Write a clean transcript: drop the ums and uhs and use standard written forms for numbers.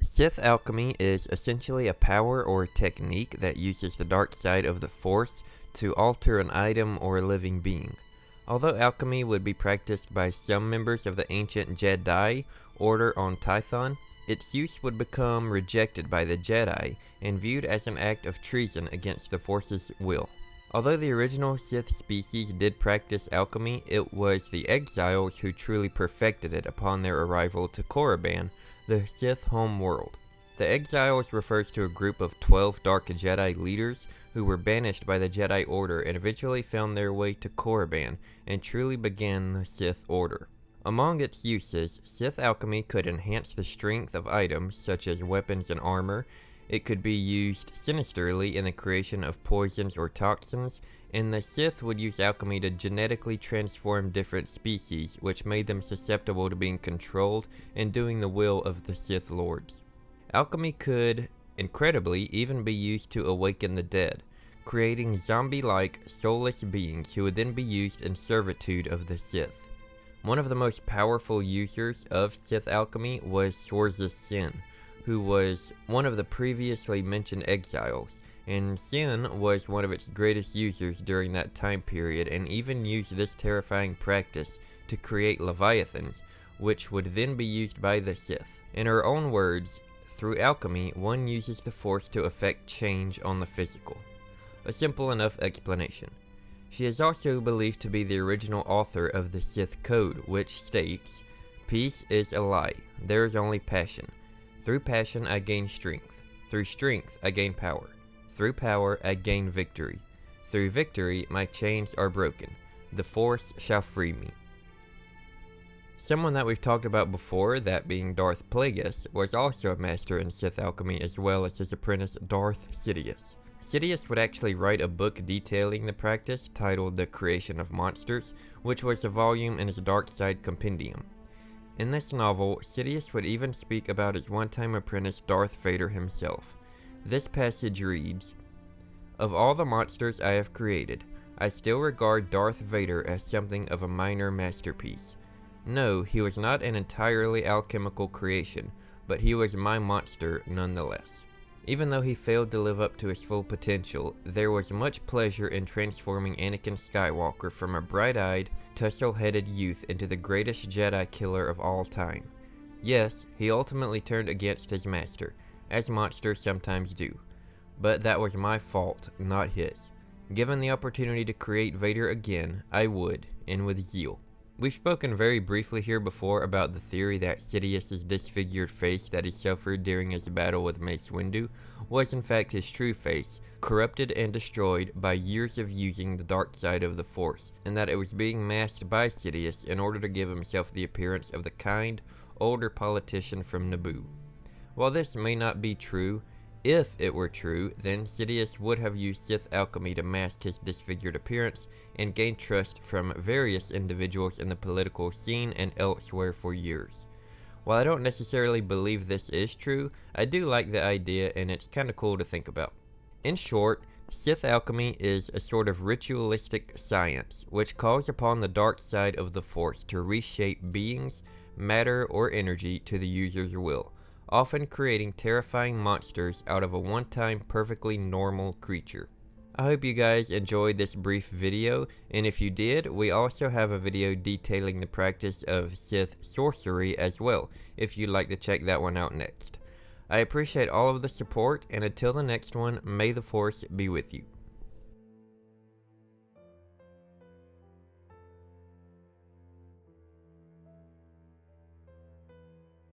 Sith Alchemy is essentially a power or technique that uses the dark side of the Force to alter an item or a living being. Although alchemy would be practiced by some members of the ancient Jedi Order on Tython, its use would become rejected by the Jedi and viewed as an act of treason against the Force's will. Although the original Sith species did practice alchemy, it was the exiles who truly perfected it upon their arrival to Korriban, the Sith home world. The exiles refers to a group of 12 Dark Jedi leaders who were banished by the Jedi Order and eventually found their way to Korriban and truly began the Sith Order. Among its uses, Sith alchemy could enhance the strength of items such as weapons and armor. It could be used sinisterly in the creation of poisons or toxins, and the Sith would use alchemy to genetically transform different species, which made them susceptible to being controlled and doing the will of the Sith Lords. Alchemy could, incredibly, even be used to awaken the dead, creating zombie-like, soulless beings who would then be used in servitude of the Sith. One of the most powerful users of Sith alchemy was Sorza Sin, who was one of the previously mentioned exiles, and Sin was one of its greatest users during that time period and even used this terrifying practice to create leviathans, which would then be used by the Sith. In her own words, through alchemy, one uses the Force to effect change on the physical. A simple enough explanation. She is also believed to be the original author of the Sith Code, which states, "Peace is a lie. There is only passion. Through passion I gain strength. Through strength I gain power. Through power I gain victory. Through victory my chains are broken. The Force shall free me." Someone that we've talked about before, that being Darth Plagueis, was also a master in Sith alchemy as well as his apprentice Darth Sidious. Sidious would actually write a book detailing the practice titled The Creation of Monsters, which was a volume in his Dark Side Compendium. In this novel, Sidious would even speak about his one-time apprentice Darth Vader himself. This passage reads, "Of all the monsters I have created, I still regard Darth Vader as something of a minor masterpiece. No, he was not an entirely alchemical creation, but he was my monster nonetheless. Even though he failed to live up to his full potential, there was much pleasure in transforming Anakin Skywalker from a bright-eyed, tussle-headed youth into the greatest Jedi killer of all time. Yes, he ultimately turned against his master, as monsters sometimes do. But that was my fault, not his. Given the opportunity to create Vader again, I would, and with zeal." We've spoken very briefly here before about the theory that Sidious's disfigured face that he suffered during his battle with Mace Windu was in fact his true face, corrupted and destroyed by years of using the dark side of the Force, and that it was being masked by Sidious in order to give himself the appearance of the kind, older politician from Naboo. While this may not be true, if it were true, then Sidious would have used Sith alchemy to mask his disfigured appearance and gain trust from various individuals in the political scene and elsewhere for years. While I don't necessarily believe this is true, I do like the idea and it's kinda cool to think about. In short, Sith alchemy is a sort of ritualistic science, which calls upon the dark side of the Force to reshape beings, matter, or energy to the user's will, often creating terrifying monsters out of a one-time perfectly normal creature. I hope you guys enjoyed this brief video, and if you did, we also have a video detailing the practice of Sith sorcery as well, if you'd like to check that one out next. I appreciate all of the support, and until the next one, may the Force be with you.